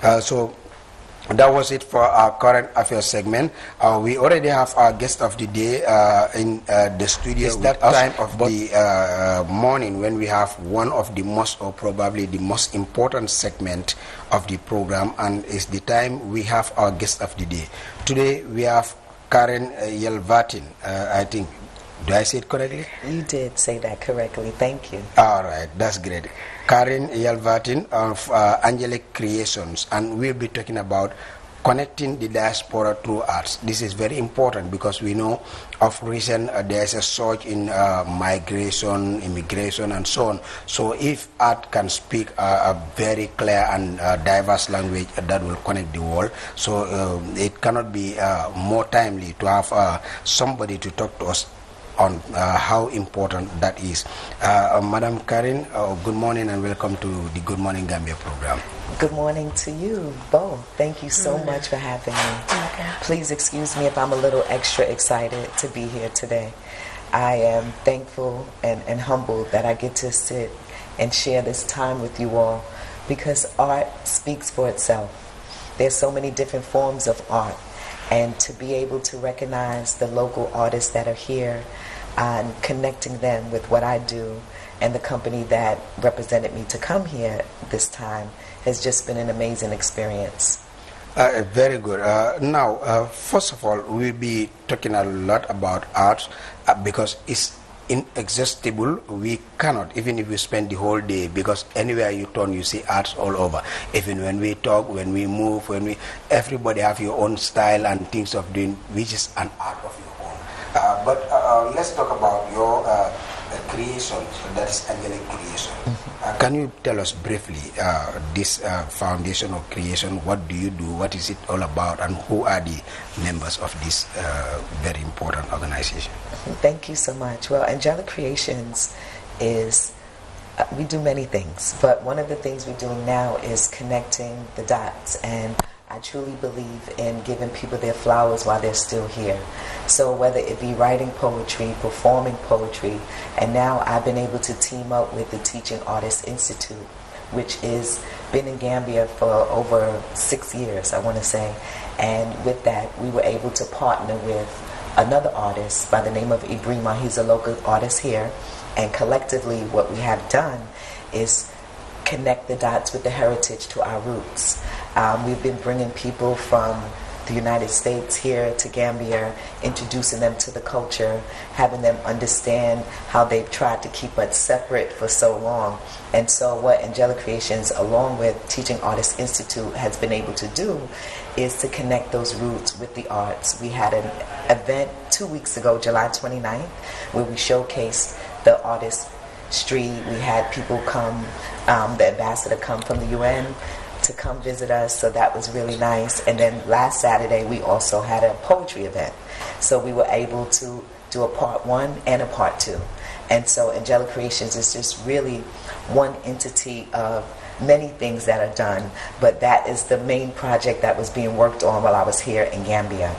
So that was it for our current affairs segment. We already have our guest of the day in the studio. It's that time of the morning when we have one of the most, or probably the most important segment of the program, and it's the time we have our guest of the day. Today we have Karen Yelvatin, I think. Do I say it correctly? You did say that correctly. Thank you. All right, that's great. Karen Yelvatin of Angelic Creations, and we'll be talking about connecting the diaspora through arts. This is very important because we know of recent there's a surge in migration, immigration, and so on. So if art can speak a very clear and diverse language that will connect the world, so it cannot be more timely to have somebody to talk to us on how important that is. Madam Karen, good morning and welcome to the Good Morning Gambia program. Good morning to you both. Thank you so much for having me. Okay. Please excuse me if I'm a little extra excited to be here today. I am thankful and humbled that I get to sit and share this time with you all, because art speaks for itself. There's so many different forms of art, and to be able to recognize the local artists that are here and connecting them with what I do and the company that represented me to come here this time has just been an amazing experience. Very good. Now, first of all, we'll be talking a lot about art because it's inexhaustible. We cannot, even if we spend the whole day, because anywhere you turn you see arts all over. Even when we talk, when we move, everybody have your own style and things of doing, which is an art of your own. But let's talk about your creation, that is Angelic Creation. Can you tell us briefly this foundation of creation? What do you do? What is it all about? And who are the members of this very important organization? Thank you so much. Well, Angelic Creations is, we do many things, but one of the things we're doing now is connecting the dots, and I truly believe in giving people their flowers while they're still here. So whether it be writing poetry, performing poetry, and now I've been able to team up with the Teaching Artists Institute, which has been in Gambia for over 6 years, I want to say. And with that, we were able to partner with another artist by the name of Ibrima. He's a local artist here. And collectively, what we have done is connect the dots with the heritage to our roots. We've been bringing people from the United States here to Gambia, introducing them to the culture, having them understand how they've tried to keep us separate for so long. And so what Angelic Creations, along with Teaching Artists Institute, has been able to do is to connect those roots with the arts. We had an event 2 weeks ago, July 29th, where we showcased the artistry. We had people come, the ambassador come from the UN to come visit us, so that was really nice. And then last Saturday we also had a poetry event, so we were able to do a part 1 and a part 2. And so Angelic Creations is just really one entity of many things that are done, but that is the main project that was being worked on while I was here in Gambia.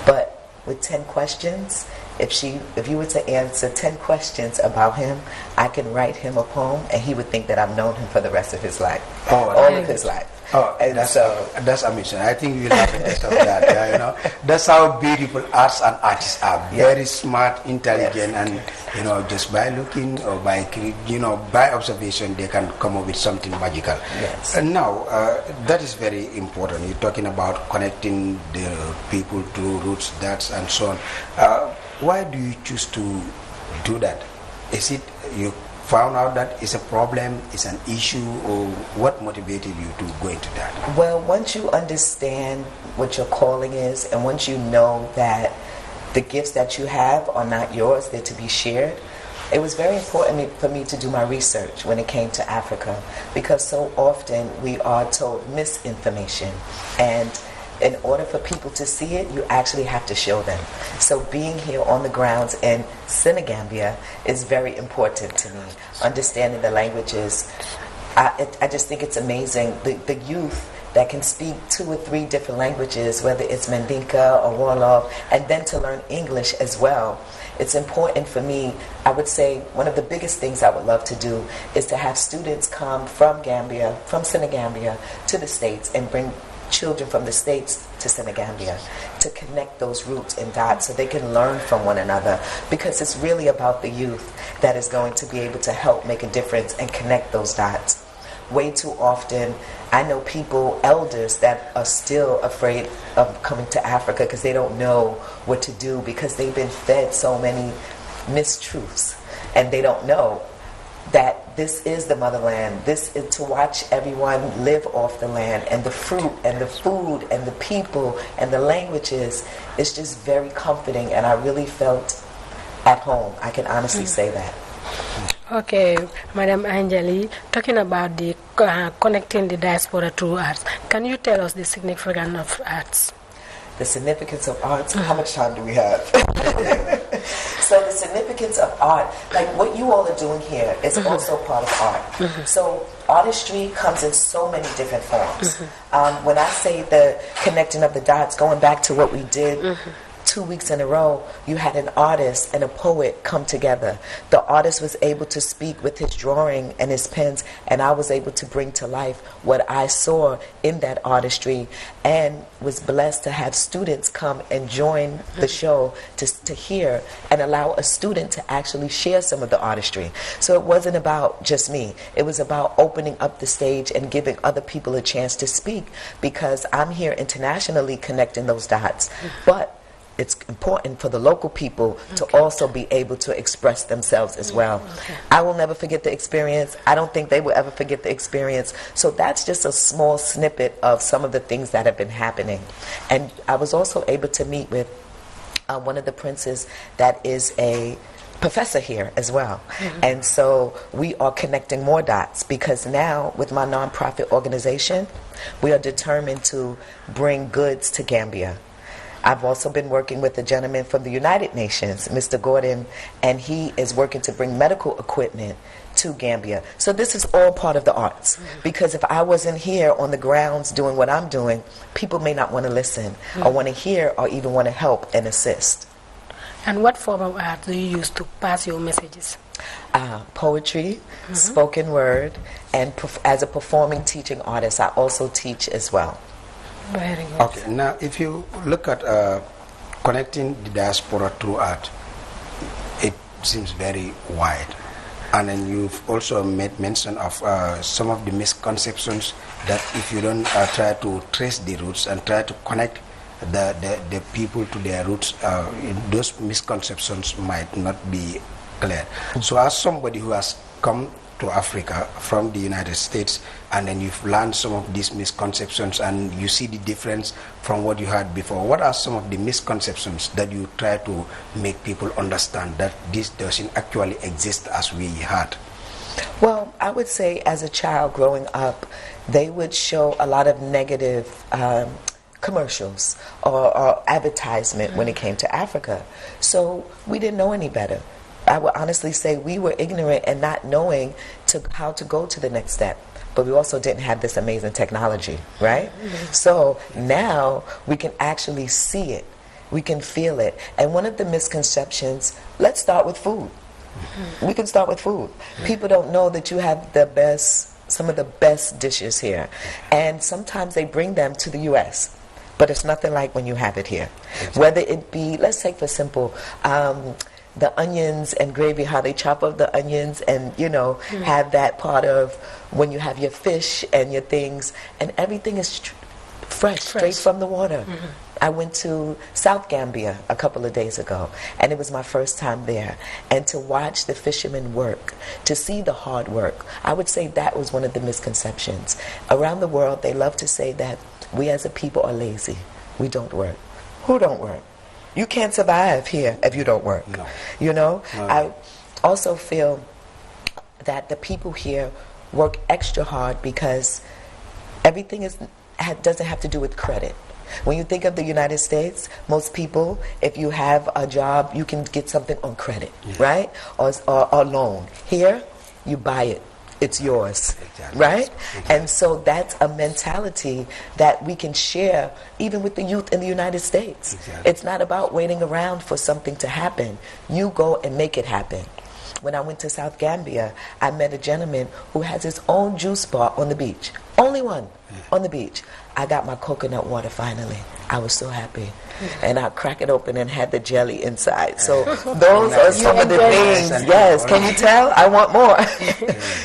But with 10 questions, if you were to answer 10 questions about him, I can write him a poem and he would think that I've known him for the rest of his life. All of his life. Oh, and that's amazing. I think we'll have a test of that. That's how beautiful arts and artists are. Very smart, intelligent, and just by looking or by by observation, they can come up with something magical. Yes. And now that is very important. You're talking about connecting the people to roots, that's and so on. Why do you choose to do that? Is it you found out that it's a problem, it's an issue, or what motivated you to go into that? Well, once you understand what your calling is, and once you know that the gifts that you have are not yours, they're to be shared, it was very important for me to do my research when it came to Africa, because so often we are told misinformation, and in order for people to see it, you actually have to show them. So being here on the grounds in Senegambia is very important to me. Understanding the languages, I just think it's amazing. The youth that can speak 2 or 3 different languages, whether it's Mandinka or Wolof, and then to learn English as well. It's important for me. I would say one of the biggest things I would love to do is to have students come from Gambia, from Senegambia, to the States and bring children from the States to Senegambia to connect those roots and dots so they can learn from one another, because it's really about the youth that is going to be able to help make a difference and connect those dots. Way too often, I know people, elders, that are still afraid of coming to Africa because they don't know what to do, because they've been fed so many mistruths, and they don't know that this is the motherland. This is to watch everyone live off the land, and the fruit and the food and the people and the languages is just very comforting, and I really felt at home. I can honestly say that. Okay, Madam Angeli, talking about the connecting the diaspora through arts, can you tell us the significance of arts? The significance of arts? How much time do we have? So the significance of art, like what you all are doing here, is also part of art. So artistry comes in so many different forms. When I say the connecting of the dots, going back to what we did 2 weeks in a row, you had an artist and a poet come together. The artist was able to speak with his drawing and his pens, and I was able to bring to life what I saw in that artistry, and was blessed to have students come and join the show to hear and allow a student to actually share some of the artistry. So it wasn't about just me. It was about opening up the stage and giving other people a chance to speak, because I'm here internationally connecting those dots. But it's important for the local people to also be able to express themselves as well. I will never forget the experience. I don't think they will ever forget the experience. So that's just a small snippet of some of the things that have been happening. And I was also able to meet with one of the princes that is a professor here as well. And so we are connecting more dots, because now with my nonprofit organization, we are determined to bring goods to Gambia. I've also been working with a gentleman from the United Nations, Mr. Gordon, and he is working to bring medical equipment to Gambia. So this is all part of the arts, because if I wasn't here on the grounds doing what I'm doing, people may not want to listen or want to hear or even want to help and assist. And what form of art do you use to pass your messages? Poetry, spoken word, and as a performing teaching artist, I also teach as well. Very good. Okay, now if you look at connecting the diaspora through art, it seems very wide. And then you've also made mention of some of the misconceptions that if you don't try to trace the roots and try to connect the people to their roots, those misconceptions might not be clear. So as somebody who has come to Africa from the United States, and then you've learned some of these misconceptions and you see the difference from what you had before, what are some of the misconceptions that you try to make people understand that this doesn't actually exist as we had? Well, I would say as a child growing up, they would show a lot of negative commercials or advertisement when it came to Africa. So we didn't know any better. I would honestly say we were ignorant and not knowing how to go to the next step. But we also didn't have this amazing technology, right? So now we can actually see it. We can feel it. And one of the misconceptions, let's start with food. We can start with food. People don't know that you have some of the best dishes here. And sometimes they bring them to the U.S., but it's nothing like when you have it here. Whether it be, let's take for simple, the onions and gravy, how they chop up the onions and, have that part of when you have your fish and your things, and everything is fresh, straight from the water. I went to South Gambia a couple of days ago, and it was my first time there. And to watch the fishermen work, to see the hard work, I would say that was one of the misconceptions. Around the world, they love to say that we as a people are lazy. We don't work. Who don't work? You can't survive here if you don't work. No. I also feel that the people here work extra hard because everything doesn't have to do with credit. When you think of the United States, most people, if you have a job, you can get something on credit, right? Or loan. Here, you buy it. it's yours, Exactly. right? Exactly. And so that's a mentality that we can share even with the youth in the United States. Exactly. It's not about waiting around for something to happen. You go and make it happen. When I went to South Gambia, I met a gentleman who has his own juice bar on the beach. Only one on the beach. I got my coconut water finally. I was so happy. And I crack it open and had the jelly inside. So those are some of the things. Yes, can you tell? I want more.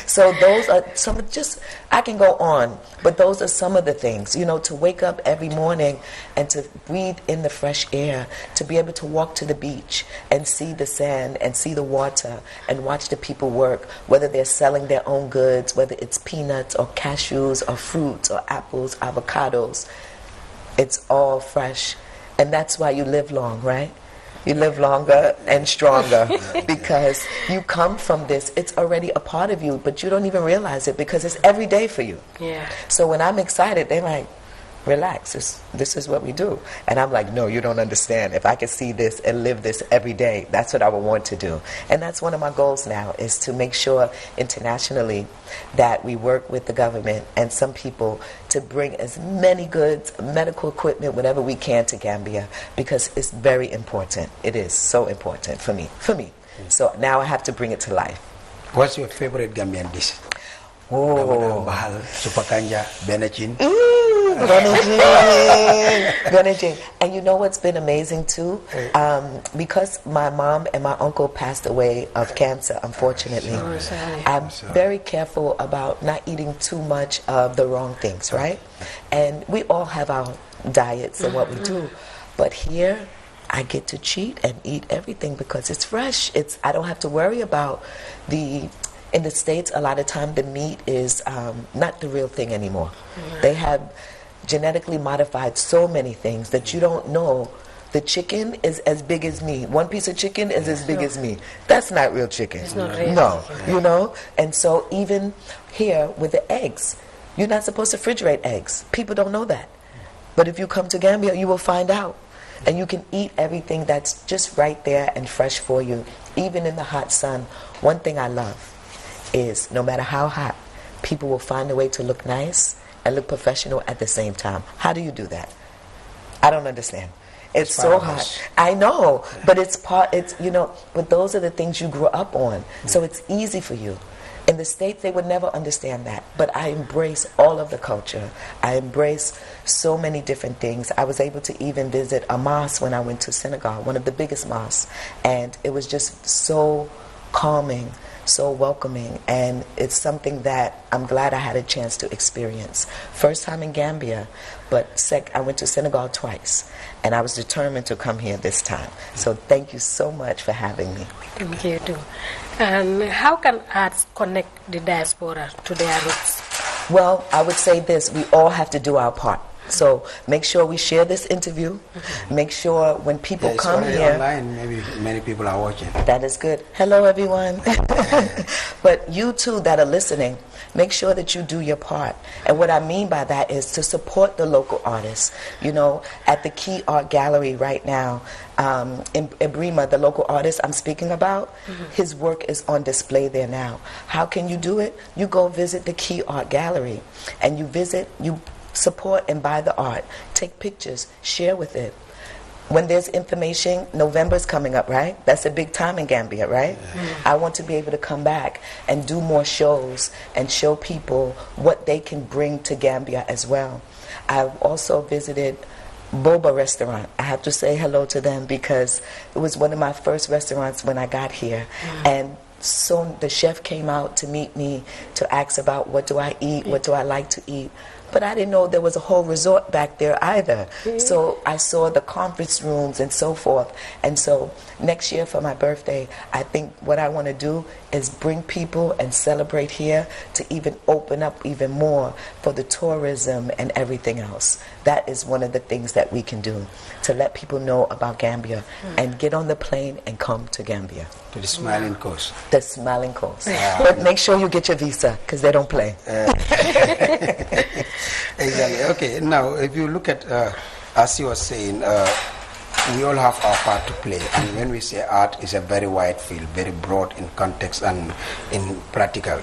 So those are some of just, I can go on, but those are some of the things. You know, to wake up every morning and to breathe in the fresh air, to be able to walk to the beach and see the sand and see the water and watch the people work, whether they're selling their own goods, whether it's peanuts or cashews or fruits or apples, avocados. It's all fresh. And that's why you live long, right? You live longer and stronger because you come from this. It's already a part of you, but you don't even realize it because it's every day for you. Yeah. So when I'm excited, they're like, relax, this is what we do. And I'm like, no, you don't understand. If I could see this and live this every day, that's what I would want to do. And that's one of my goals now, is to make sure internationally that we work with the government and some people to bring as many goods, medical equipment, whatever we can to Gambia, because it's very important. It is so important for me. So now I have to bring it to life. What's your favorite Gambian dish? Oh, Bahal, supakanja, benachin. Gunajing. And you know what's been amazing too? Because my mom and my uncle passed away of cancer, unfortunately, I'm very careful about not eating too much of the wrong things, right? And we all have our diets and what we do. But here, I get to cheat and eat everything because it's fresh. I don't have to worry about in the States, a lot of time the meat is not the real thing anymore. They have genetically modified so many things that you don't know. The chicken is as big as me. One piece of chicken is as big as me. That's not real chicken. It's not real. No, you know? And so even here with the eggs, you're not supposed to refrigerate eggs. People don't know that. But if you come to Gambia, you will find out. And you can eat everything that's just right there and fresh for you, even in the hot sun. One thing I love is no matter how hot, people will find a way to look nice and look professional at the same time. How do you do that? I don't understand. It's so hot. I know, but but those are the things you grew up on. So it's easy for you. In the States, they would never understand that. But I embrace all of the culture. I embrace so many different things. I was able to even visit a mosque when I went to Senegal, one of the biggest mosques. And it was just so calming, so welcoming, and it's something that I'm glad I had a chance to experience. First time in Gambia, but I went to Senegal twice, and I was determined to come here this time. So thank you so much for having me. Thank you too. And how can arts connect the diaspora to their roots? Well, I would say this, we all have to do our part. So make sure we share this interview. Make sure when people come here. Online, maybe many people are watching. That is good. Hello, everyone. But you too that are listening, make sure that you do your part. And what I mean by that is to support the local artists. You know, at the Key Art Gallery right now, in Brima, the local artist I'm speaking about, his work is on display there now. How can you do it? You go visit the Key Art Gallery, and you support and buy the art. Take pictures, share with it. When there's information, November's coming up, right? That's a big time in Gambia, right? I want to be able to come back and do more shows and show people what they can bring to Gambia as well. I've also visited Boba restaurant. I have to say hello to them because it was one of my first restaurants when I got here. And so the chef came out to meet me to ask about what do I eat, what do I like to eat. But I didn't know there was a whole resort back there either. So I saw the conference rooms and so forth. And so next year for my birthday, I think what I want to do is bring people and celebrate here to even open up even more for the tourism and everything else. That is one of the things that we can do, to let people know about Gambia and get on the plane and come to Gambia. To the Smiling Coast. The Smiling Coast. But make sure you get your visa, because they don't play. Exactly. Okay, now if you look at, as you were saying, we all have our part to play. And when we say art, it's a very wide field, very broad in context and in practical.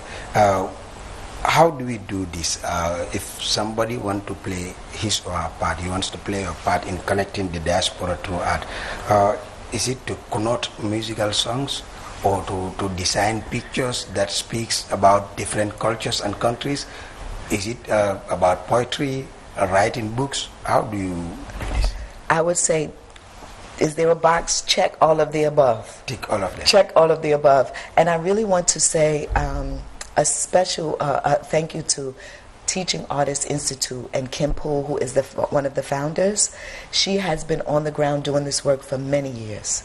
how do we do this? If somebody wants to play his or her part, he wants to play a part in connecting the diaspora through art. Is it to connote musical songs, or to design pictures that speaks about different cultures and countries? Is it about poetry, writing books? How do you do this? I would say, is there a box? Check all of the above. Tick all of them. Check all of the above. And I really want to say a special thank you to Teaching Artists Institute and Kim Poole, who is one of the founders. She has been on the ground doing this work for many years.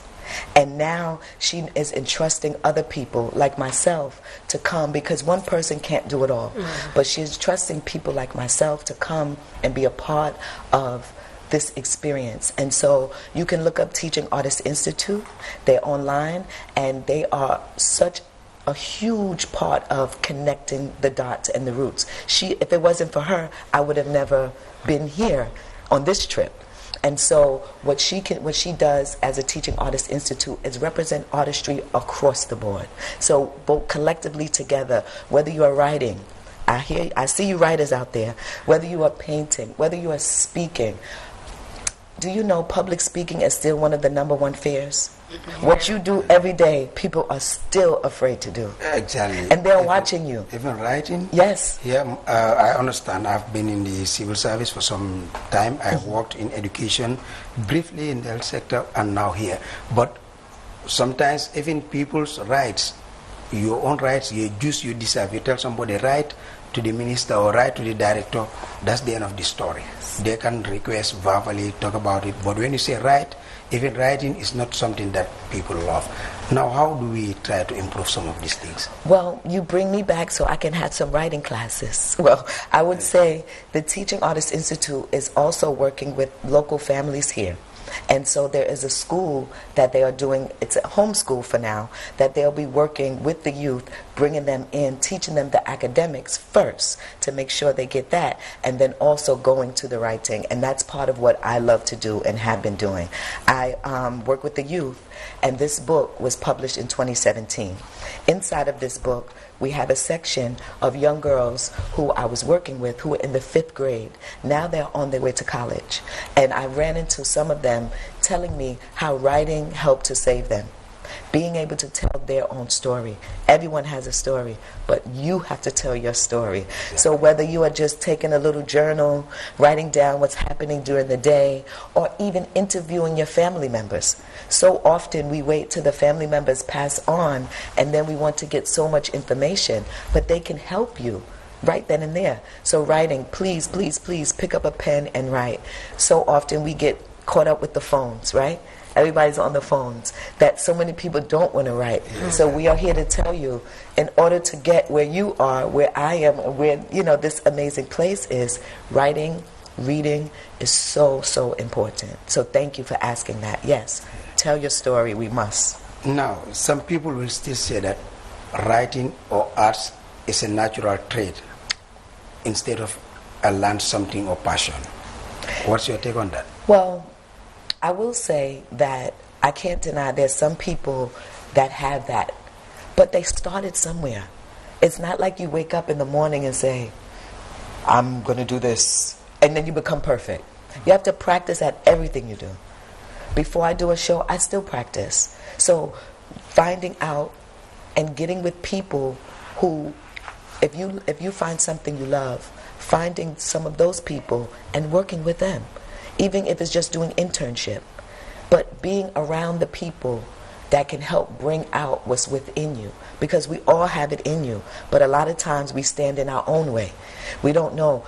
And now she is entrusting other people like myself to come, because one person can't do it all. But she's trusting people like myself to come and be a part of this experience. And so you can look up Teaching Artists Institute. They're online, and they are such a huge part of connecting the dots and the roots. If it wasn't for her, I would have never been here on this trip. And so what she does as a Teaching Artists Institute is represent artistry across the board. So both collectively together, whether you are writing, I see you writers out there, whether you are painting, whether you are speaking. Do you know public speaking is still one of the #1 fears? What you do every day, people are still afraid to do. Exactly. And they're watching you. Even writing? Yes. Yeah, I understand. I've been in the civil service for some time. I worked in education, briefly in the health sector, and now here. But sometimes even people's rights, your own rights, you deserve. You tell somebody, write to the minister or write to the director, that's the end of the story. They can request verbally, talk about it, but when you say write, even writing is not something that people love. Now, how do we try to improve some of these things? Well, you bring me back so I can have some writing classes. Well, I would say the Teaching Artists Institute is also working with local families here. And so there is a school that they are doing, it's a homeschool for now, that they'll be working with the youth, bringing them in, teaching them the academics first to make sure they get that, and then also going to the writing. And that's part of what I love to do and have been doing. I work with the youth, and this book was published in 2017. Inside of this book, we have a section of young girls who I was working with who were in the 5th grade. Now they're on their way to college. And I ran into some of them telling me how writing helped to save them. Being able to tell their own story. Everyone has a story, but you have to tell your story. So whether you are just taking a little journal, writing down what's happening during the day, or even interviewing your family members. So often we wait till the family members pass on, and then we want to get so much information, but they can help you right then and there. So writing, please, please, please pick up a pen and write. So often we get caught up with the phones, right? Everybody's on the phones, that so many people don't want to write. So we are here to tell you, in order to get where you are, where I am, where this amazing place is, writing, reading is so, so important. So thank you for asking that. Yes, tell your story, we must. Now, some people will still say that writing or arts is a natural trait instead of a learned something or passion. What's your take on that? Well, I will say that I can't deny there's some people that have that, but they started somewhere. It's not like you wake up in the morning and say, I'm going to do this, and then you become perfect. You have to practice at everything you do. Before I do a show, I still practice. So finding out and getting with people who, if you find something you love, finding some of those people and working with them. Even if it's just doing internship, but being around the people that can help bring out what's within you, because we all have it in you, but a lot of times we stand in our own way. We don't know,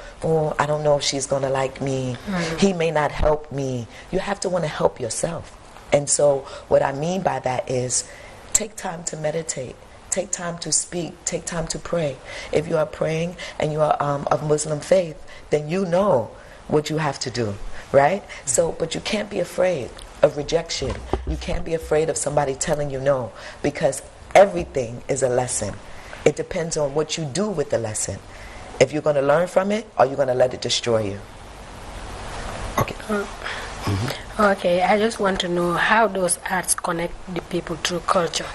I don't know if she's going to like me. He may not help me. You have to want to help yourself. And so what I mean by that is take time to meditate. Take time to speak. Take time to pray. If you are praying and you are of Muslim faith, then you know what you have to do. Right? So, but you can't be afraid of rejection. You can't be afraid of somebody telling you no, because everything is a lesson. It depends on what you do with the lesson. If you're going to learn from it, or you're going to let it destroy you. Okay. Okay, I just want to know how those arts connect the people through culture.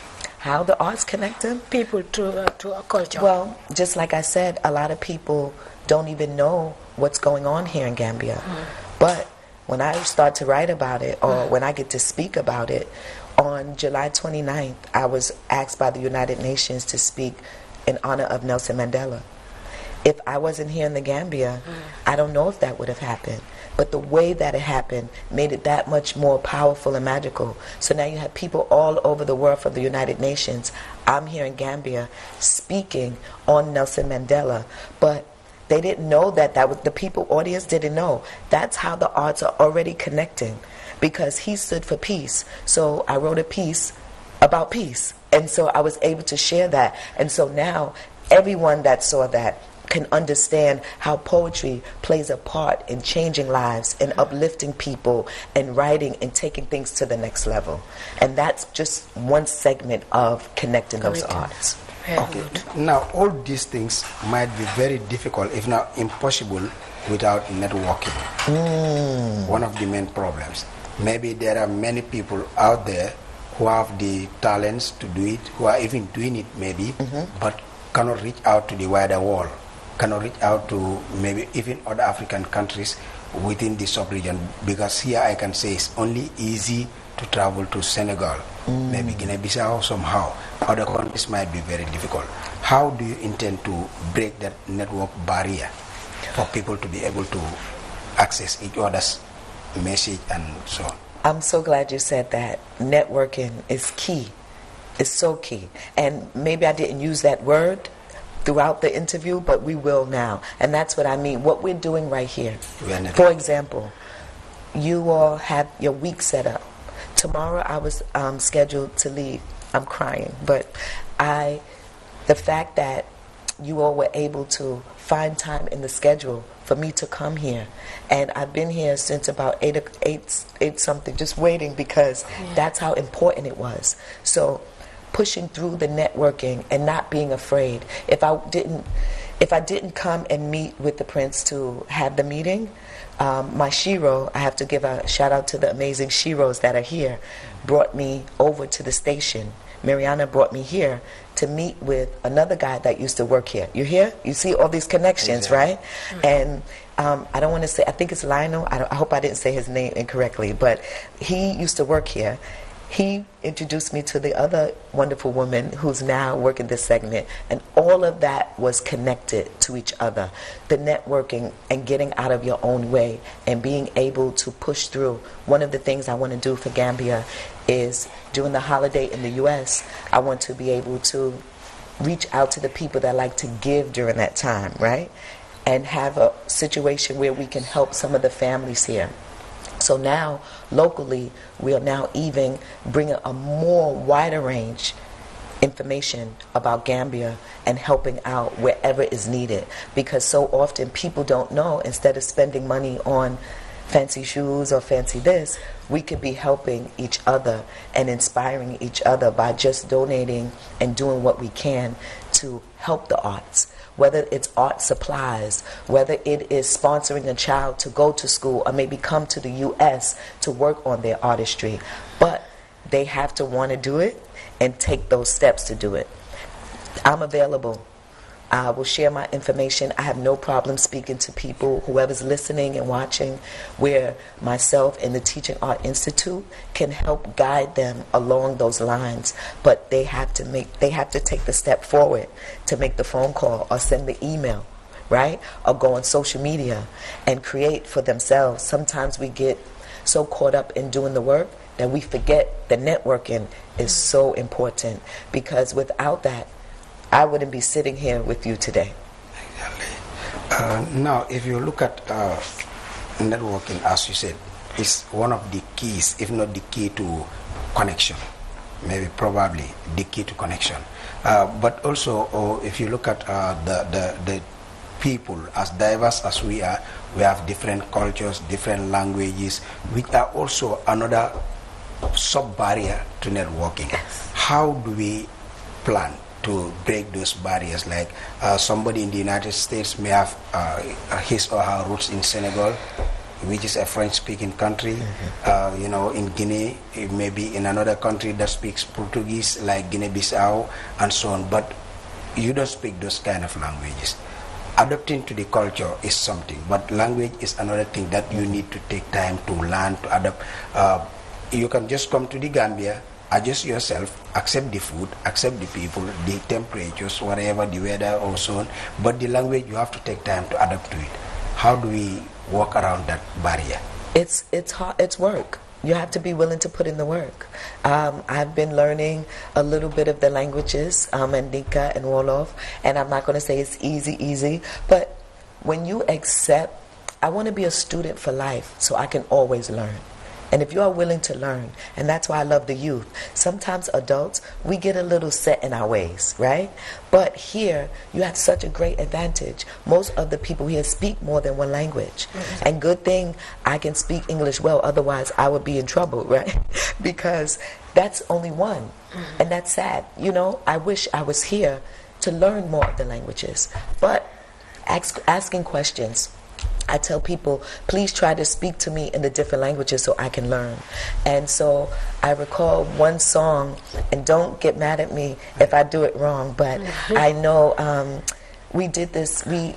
How the arts connect them? People to a culture. Well, just like I said, a lot of people don't even know what's going on here in Gambia. But when I start to write about it, or when I get to speak about it, on July 29th, I was asked by the United Nations to speak in honor of Nelson Mandela. If I wasn't here in the Gambia, I don't know if that would have happened. But the way that it happened made it that much more powerful and magical. So now you have people all over the world from the United Nations. I'm here in Gambia speaking on Nelson Mandela. But they didn't know that was the people audience didn't know. That's how the arts are already connecting, because he stood for peace. So I wrote a piece about peace. And so I was able to share that. And so now everyone that saw that can understand how poetry plays a part in changing lives and uplifting people and writing and taking things to the next level. And that's just one segment of connecting those arts. Okay, now all these things might be very difficult, if not impossible, without networking. One of the main problems. Maybe there are many people out there who have the talents to do it, who are even doing it maybe, but cannot reach out to the wider world, cannot reach out to maybe even other African countries within the sub-region, because here I can say it's only easy to travel to Senegal, maybe Guinea-Bissau somehow. Other countries might be very difficult. How do you intend to break that network barrier for people to be able to access each other's message and so on? I'm so glad you said that. Networking is key. It's so key. And maybe I didn't use that word throughout the interview, but we will now. And that's what I mean. What we're doing right here. For example, you all have your week set up. Tomorrow I was scheduled to leave. I'm crying. But the fact that you all were able to find time in the schedule for me to come here. And I've been here since about 8 something, just waiting, because that's how important it was. So pushing through the networking and not being afraid. If I didn't come and meet with the prince to have the meeting, my shiro, I have to give a shout out to the amazing shiros that are here, brought me over to the station. Mariana brought me here to meet with another guy that used to work here. You here? You see all these connections, right? And I don't want to say, I think it's Lionel. I hope I didn't say his name incorrectly, but he used to work here. He introduced me to the other wonderful woman who's now working this segment, and all of that was connected to each other. The networking and getting out of your own way and being able to push through. One of the things I want to do for Gambia is during the holiday in the U.S., I want to be able to reach out to the people that like to give during that time, right? And have a situation where we can help some of the families here. So now, locally, we are now even bringing a more wider range information about Gambia and helping out wherever is needed. Because so often people don't know, instead of spending money on fancy shoes or fancy this, we could be helping each other and inspiring each other by just donating and doing what we can to help the arts. Whether it's art supplies, whether it is sponsoring a child to go to school or maybe come to the U.S. to work on their artistry. But they have to want to do it and take those steps to do it. I'm available. I will share my information. I have no problem speaking to people, whoever's listening and watching, where myself and the Teaching Art Institute can help guide them along those lines. But they have to take the step forward to make the phone call or send the email, right? Or go on social media and create for themselves. Sometimes we get so caught up in doing the work that we forget the networking is so important, because without that, I wouldn't be sitting here with you today. Exactly. Now, if you look at networking, as you said, is one of the keys, if not the key to connection. Maybe probably the key to connection. But also, if you look at the people, as diverse as we are, we have different cultures, different languages, which are also another sub-barrier to networking. Yes. How do we plan to break those barriers? Like somebody in the United States may have his or her roots in Senegal, which is a French-speaking country. In Guinea, maybe in another country that speaks Portuguese, like Guinea-Bissau, and so on. But you don't speak those kind of languages. Adapting to the culture is something, but language is another thing that you need to take time to learn, to adapt. You can just come to the Gambia, adjust yourself, accept the food, accept the people, the temperatures, whatever, the weather or so on. But the language, you have to take time to adapt to it. How do we work around that barrier? It's hard. It's work. You have to be willing to put in the work. I've been learning a little bit of the languages, Ndinka and Wolof, and I'm not going to say it's easy, but when you accept, I want to be a student for life so I can always learn. And if you are willing to learn, and that's why I love the youth, sometimes adults, we get a little set in our ways, right? But here, you have such a great advantage. Most of the people here speak more than one language. Mm-hmm. And good thing I can speak English well, otherwise I would be in trouble, right? Because that's only one. Mm-hmm. And that's sad. I wish I was here to learn more of the languages. But asking questions, I tell people, please try to speak to me in the different languages so I can learn. And so I recall one song, and don't get mad at me if I do it wrong, but I know we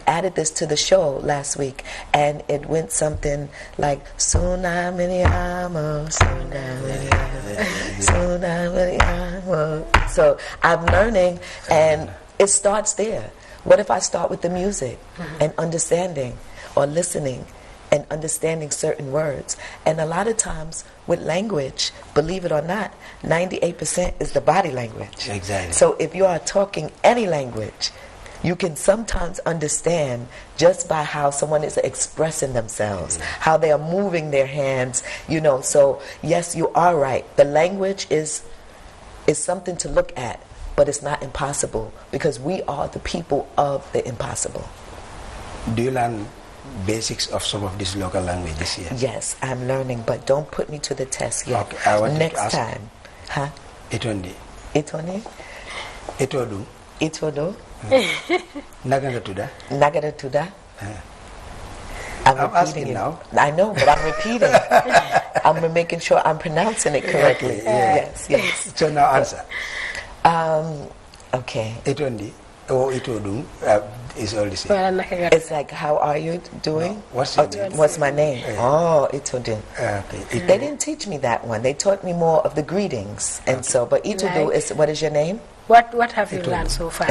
added this to the show last week, and it went something like, Tsunami amo, tsunami amo, tsunami amo. So I'm learning, and it starts there. What if I start with the music and understanding? Or listening and understanding certain words. And a lot of times with language, believe it or not, 98% is the body language. Exactly. So if you are talking any language, you can sometimes understand just by how someone is expressing themselves, how they are moving their hands, So yes, you are right. The language is something to look at, but it's not impossible because we are the people of the impossible. Do you learn basics of some of these local languages here? Yes, I'm learning, but don't put me to the test yet. Okay, I want next to ask time. Huh? Itondi. Itoni? Itodu. Itodo? Naganda tuda. Nagada tuda? I'm asking now. I know, but I'm repeating. I'm making sure I'm pronouncing it correctly. Okay, yeah. Yes. So now answer. Okay. Itondi or Itodum is all the same. It's like, how are you doing? No. What's your name? What's my name? Oh, Itodun. Okay. They didn't teach me that one. They taught me more of the greetings. And so, but Itodu is, what is your name? What have you learned so far?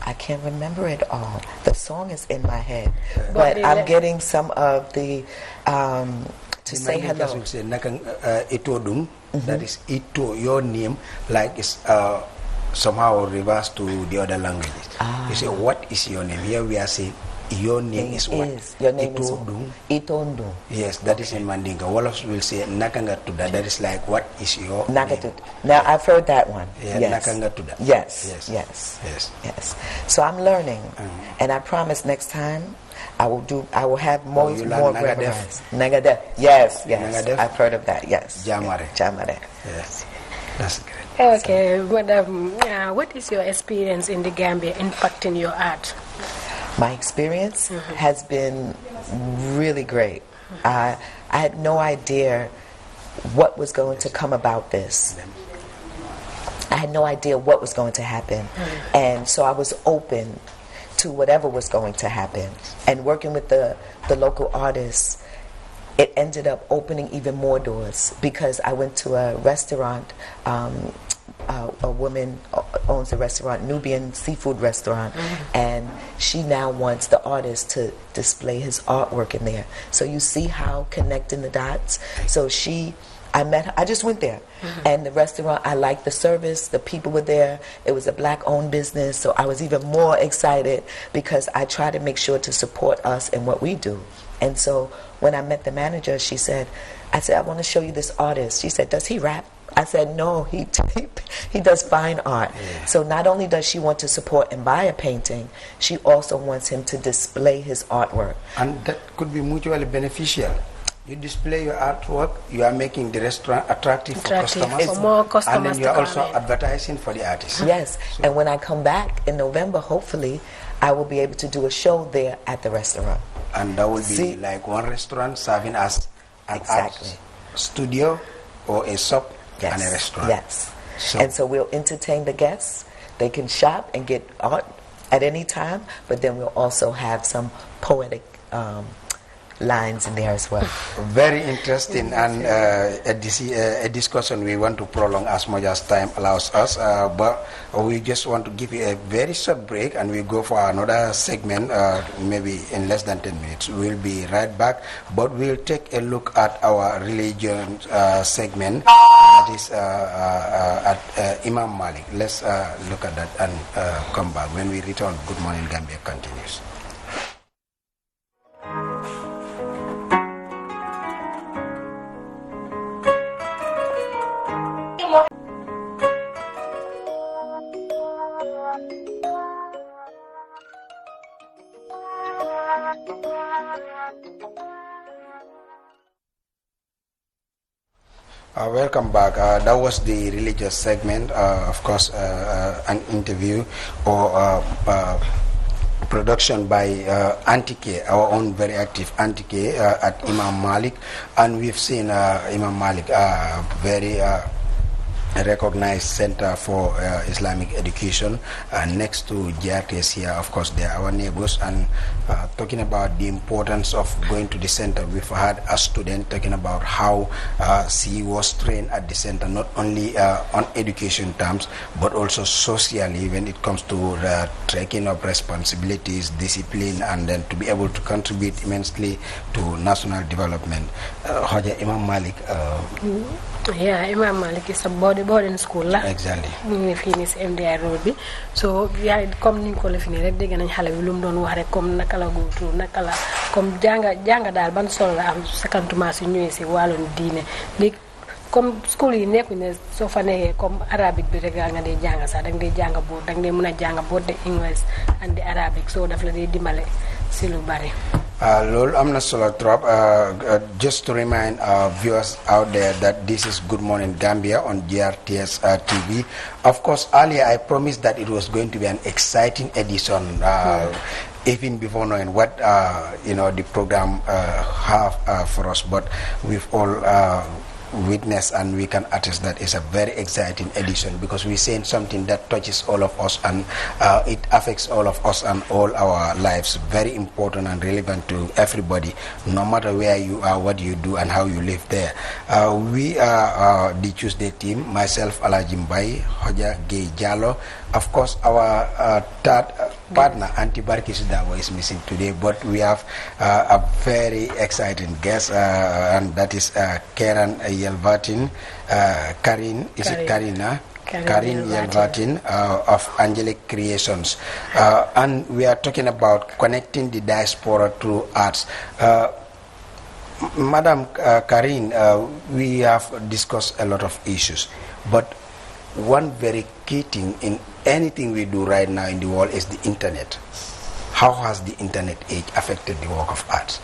I can't remember it all. The song is in my head. But I'm getting some of the, to say hello. Will say, Itodum, that is Ito, your name, like it's somehow reversed to the other languages. You say, what is your name? Here we are saying, your name is what? Your name Itodum. is Itondum. Yes, that is in Mandinka. Wolofs will say Nakangatuda. That is like, what is your name? Now, I've heard that one. Yeah, yes. Nakangatuda. Yes. So I'm learning. And I promise next time, I will have more memorized. Nagadef. Yes. Nagadef? I've heard of that, yes. Jamare. Yes. That's great. Okay, madam, what is your experience in the Gambia impacting your art? My experience has been really great. I had no idea what was going to come about this. I had no idea what was going to happen. And so I was open to whatever was going to happen. And working with the local artists, it ended up opening even more doors because I went to a restaurant. A woman owns a restaurant, Nubian seafood restaurant, and she now wants the artist to display his artwork in there. So you see how connecting the dots. So I met her, I just went there, and the restaurant, I liked the service, the people were there, it was a black-owned business, so I was even more excited because I try to make sure to support us in what we do. And so when I met the manager, I said, I want to show you this artist. She said, does he rap? I said, no, he does fine art. Yeah. So not only does she want to support and buy a painting, she also wants him to display his artwork. And that could be mutually beneficial. You display your artwork, you are making the restaurant attractive for customers. For more customers, and then you are also advertising for the artist. Yes, and when I come back in November, hopefully, I will be able to do a show there at the restaurant. And that will be like one restaurant serving as an Exactly. art studio or a shop and a restaurant. Yes. And so we'll entertain the guests. They can shop and get art at any time, but then we'll also have some poetic lines in there as well. Very interesting, and a discussion we want to prolong as much as time allows us, but we just want to give you a very short break and we go for another segment, maybe in less than 10 minutes. We'll be right back, but we'll take a look at our religion segment, that is at Imam Malik. Let's look at that and come back. When we return, Good Morning Gambia continues. Welcome back. That was the religious segment, of course, an interview or production by Antike, our own very active Antike at Imam Malik, and we've seen Imam Malik, very recognized center for Islamic education next to GRTS here. Of course, they are our neighbors, and talking about the importance of going to the center, we've had a student talking about how she was trained at the center, not only on education terms but also socially when it comes to taking up responsibilities, discipline, and then to be able to contribute immensely to national development. Hoja Imam Malik. Yeah, Imam Malik is a boarding school la. Exactly. Ñu ngi fii nii si MDR road bi so yaa comme ni ñu ko la fi nii rek dégg nañ xale bi lu mu doon wax rek comme naka la góotu naka la comme jànga daal ban solo la am sakantuma si ñëwee si wàllum diine léegi comme school yi nekkuñ ne soo fa nekkee comme arabic bi rek nga dee jàng sax danga dee jàng boot danga dee mën a jàng boot de English and the Arabic so daf la dee dimbale si lu bari. Lol, I'm not solo trop. Just to remind our viewers out there that this is Good Morning Gambia on GRTS TV. Of course, earlier I promised that it was going to be an exciting edition, even before knowing what the program have for us. But we've all witness and we can attest that it's a very exciting edition because we're saying something that touches all of us and it affects all of us and all our lives. Very important and relevant to everybody, no matter where you are, what you do, and how you live there. We are the Tuesday team, myself, Alajim Mbai, Hoja Gay Jallo. Of course, our third partner, Auntie Barkis Dawa, is missing today, but we have a very exciting guest, and that is Karen Yelvatin, Karin, is it Karina? Karin Yelvatin of Angelic Creations. And we are talking about connecting the diaspora through arts. Madam Karin, we have discussed a lot of issues, but one very key thing in anything we do right now in the world is the internet. How has the internet age affected the work of art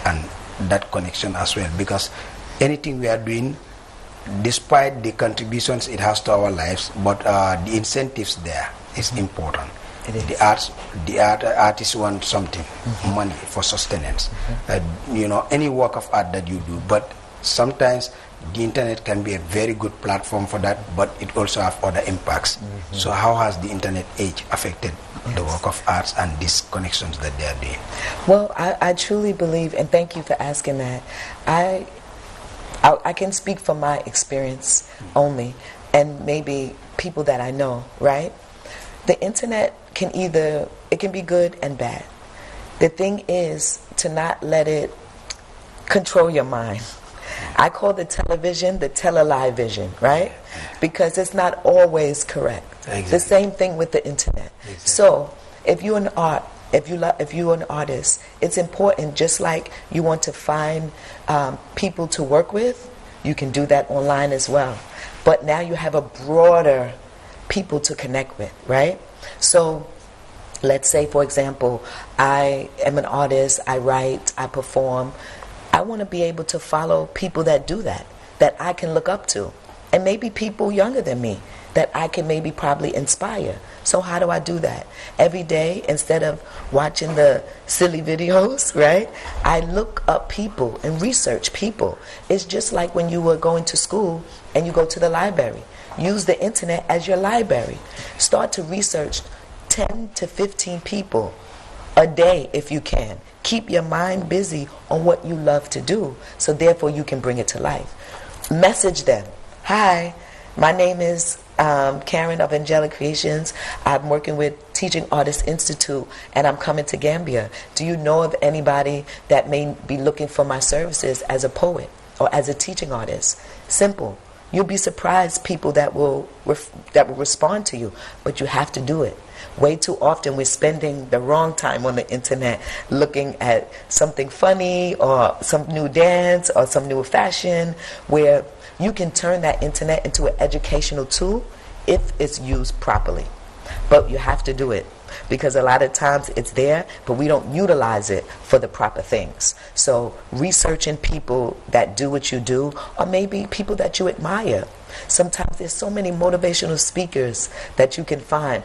and that connection as well? Because anything we are doing, despite the contributions it has to our lives, but the incentives there is important. It is. The artists want something, money for sustenance. Any work of art that you do, but sometimes the internet can be a very good platform for that, but it also have other impacts. So how has the internet age affected the work of arts and these connections that they are doing? Well, I truly believe, and thank you for asking that. I can speak from my experience only, and maybe people that I know, right? The internet can be good and bad. The thing is to not let it control your mind. I call the television the tele-live vision, right? Because it's not always correct. Exactly. The same thing with the internet. Exactly. So if you're an artist, it's important. Just like you want to find people to work with, you can do that online as well. But now you have a broader people to connect with, right? So let's say, for example, I am an artist, I write, I perform. I want to be able to follow people that do that I can look up to. And maybe people younger than me that I can maybe probably inspire. So how do I do that? Every day, instead of watching the silly videos, right, I look up people and research people. It's just like when you were going to school and you go to the library. Use the internet as your library. Start to research 10 to 15 people a day if you can. Keep your mind busy on what you love to do, so therefore you can bring it to life. Message them. Hi, my name is Karen of Angelic Creations. I'm working with Teaching Artists Institute and I'm coming to Gambia. Do you know of anybody that may be looking for my services as a poet or as a teaching artist? Simple. You'll be surprised people that will respond to you, but you have to do it. Way too often we're spending the wrong time on the internet looking at something funny or some new dance or some new fashion, where you can turn that internet into an educational tool if it's used properly. But you have to do it, because a lot of times it's there, but we don't utilize it for the proper things. So researching people that do what you do, or maybe people that you admire. Sometimes there's so many motivational speakers that you can find.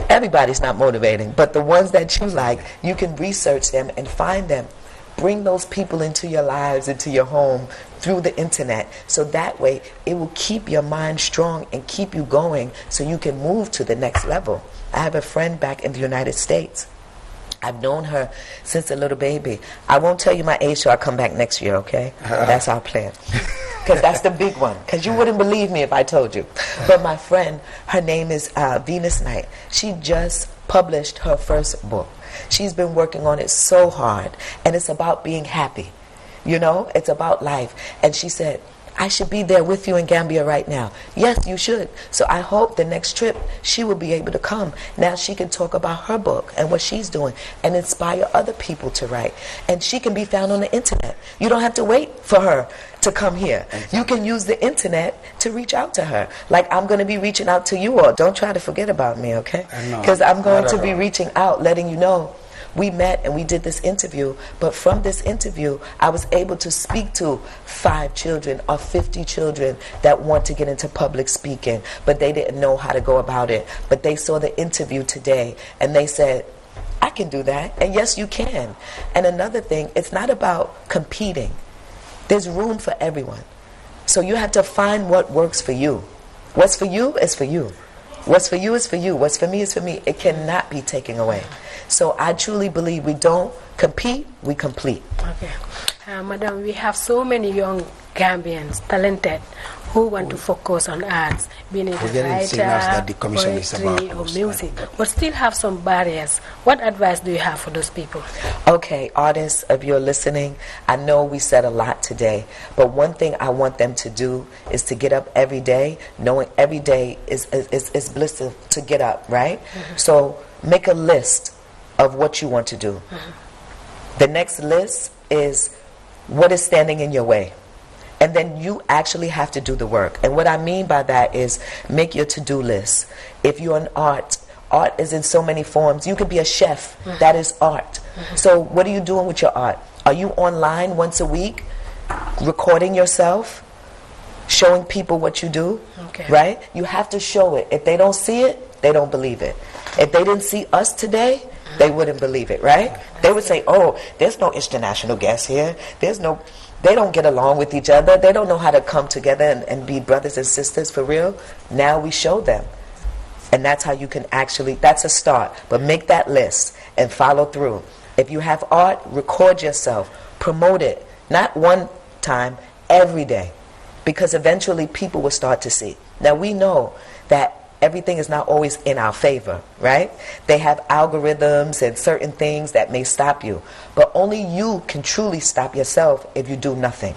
Everybody's not motivating, but the ones that you like, you can research them and find them. Bring those people into your lives, into your home, through the internet, so that way it will keep your mind strong and keep you going so you can move to the next level. I have a friend back in the United States. I've known her since a little baby. I won't tell you my age till I come back next year, okay? That's our plan. Because that's the big one. Because you wouldn't believe me if I told you. But my friend, her name is Venus Knight. She just published her first book. She's been working on it so hard. And it's about being happy. You know, it's about life. And she said, I should be there with you in Gambia right now. Yes, you should. So I hope the next trip she will be able to come. Now she can talk about her book and what she's doing and inspire other people to write. And she can be found on the internet. You don't have to wait for her to come here. You can use the internet to reach out to her. Like I'm going to be reaching out to you all. Don't try to forget about me, okay? Because I'm going to be reaching out, letting you know. We met and we did this interview, but from this interview, I was able to speak to 5 children or 50 children that want to get into public speaking, but they didn't know how to go about it. But they saw the interview today and they said, I can do that. And yes, you can. And another thing, it's not about competing. There's room for everyone. So you have to find what works for you. What's for you is for you. What's for you is for you. What's for me is for me. It cannot be taken away. So I truly believe we don't compete, we complete. Okay. Madam, we have so many young Gambians, talented, who want to focus on arts, being a writer, poetry, or music, but still have some barriers. What advice do you have for those people? Okay, artists, if you're listening, I know we said a lot today, but one thing I want them to do is to get up every day, knowing every day is bliss to get up, right? Mm-hmm. So make a list of what you want to do. Mm-hmm. The next list is what is standing in your way. And then you actually have to do the work. And what I mean by that is make your to-do list. If you're an art is in so many forms. You could be a chef. Mm-hmm. That is art. Mm-hmm. So what are you doing with your art? Are you online once a week, recording yourself, showing people what you do? Okay. Right? You have to show it. If they don't see it, they don't believe it. If they didn't see us today, they wouldn't believe it, right? They would say, oh, there's no international guest here. They don't get along with each other. They don't know how to come together and be brothers and sisters for real. Now we show them. And that's how you can actually, that's a start. But make that list and follow through. If you have art, record yourself. Promote it. Not one time, every day. Because eventually people will start to see. Now we know that everything is not always in our favor, right? They have algorithms and certain things that may stop you. But only you can truly stop yourself if you do nothing.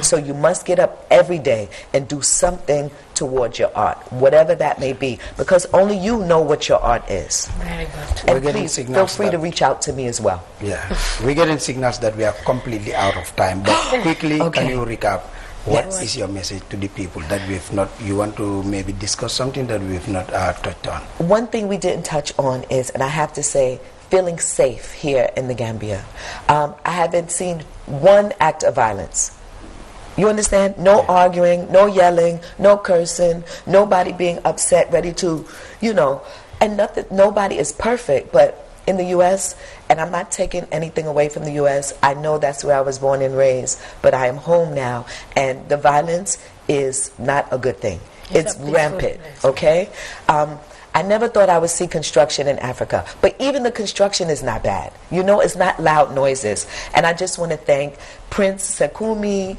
So you must get up every day and do something towards your art, whatever that may be, because only you know what your art is. Very good. And please feel free to reach out to me as well. Yeah, we're getting signals that we are completely out of time, but quickly, can you recap? What is your message to the people that we've not, you want to maybe discuss something that we've not touched on? One thing we didn't touch on is, and I have to say, feeling safe here in the Gambia. I haven't seen one act of violence. You understand? No arguing, no yelling, no cursing, nobody being upset, ready to, and nobody is perfect, but in the U.S., and I'm not taking anything away from the U.S., I know that's where I was born and raised, but I am home now, and the violence is not a good thing. It's rampant, okay? I never thought I would see construction in Africa, but even the construction is not bad. It's not loud noises. And I just want to thank Prince Sekumi,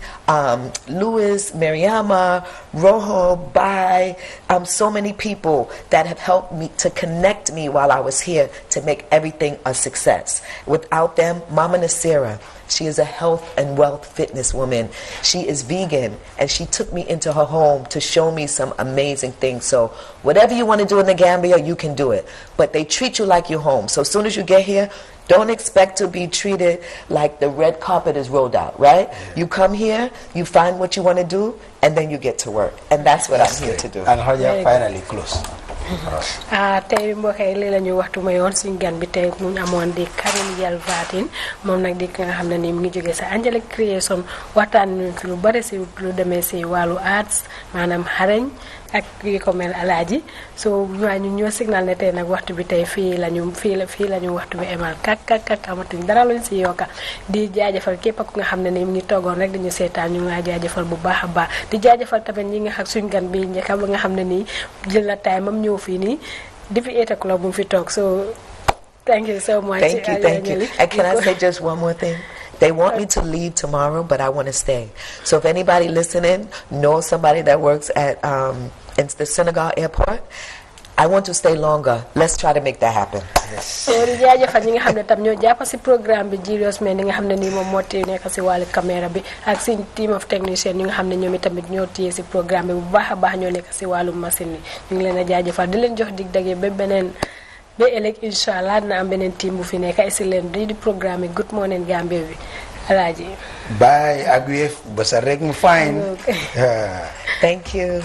Louis, Mariama, Rojo, Bai, so many people that have helped me to connect me while I was here to make everything a success. Without them, Mama Nasira, she is a health and wealth fitness woman. She is vegan, and she took me into her home to show me some amazing things. So whatever you want to do in the Gambia, you can do it. But they treat you like you're home. So as soon as you get here, don't expect to be treated like the red carpet is rolled out, right? You come here, you find what you want to do, and then you get to work. And that's what I'm here to do. And Hoja finally close. tey mbokk yi lii la ñu waxtu mayoon suñu gan bi tey mu amoon di Karim Yalvatin moom nag di nga xam ne ni mu ngi jógee sa Angelic Creation waxtaan nañu fi lu bari si lu demee si wàllu arts maanaam xarañ ak yi ko mel alaaji so ñu ñoo signal ne tey nag waxtu bi tey fii la ñu waxtu bi emal kak amatuñ dara luñ si yokka di jaajëfal képp ku nga xam ne ni mu ngi toogoon rek dañu seetaan ñu ngi jaajëfal bu baax a baax di jaajëfal tamit ñi nga xam suñu gan bi njëkk ba nga xam ne nii jël na tay mam ñëw fii nii depuis 8 o'clock bu fi toog so thank you so much. Thank you. And can I say just one more thing? They want me to leave tomorrow, but I want to stay. So if anybody listening knows somebody that works at in the Senegal airport, I want to stay longer. Let's try to make that happen. So di jaajëfal ñi nga xam ne tam ñoo jàpp si programme bi Jirios mais ni nga xam ne nii moom moo téye nekk si wàllu caméra bi ak suñ team of technician ñi nga xam ne ñoom itamit ñoo téye si programme bi bu baax a baax ñoo nekk si wàllu machine yi ñu ngi leen a jaajëfal di leen jox dig dage ba ëllëg incha allah dina am beneen team bu fi nekk ay si leen di programme Good Morning Gambia bi alaaji. Bye ak wéef ba sa rek mu fine. Thank you.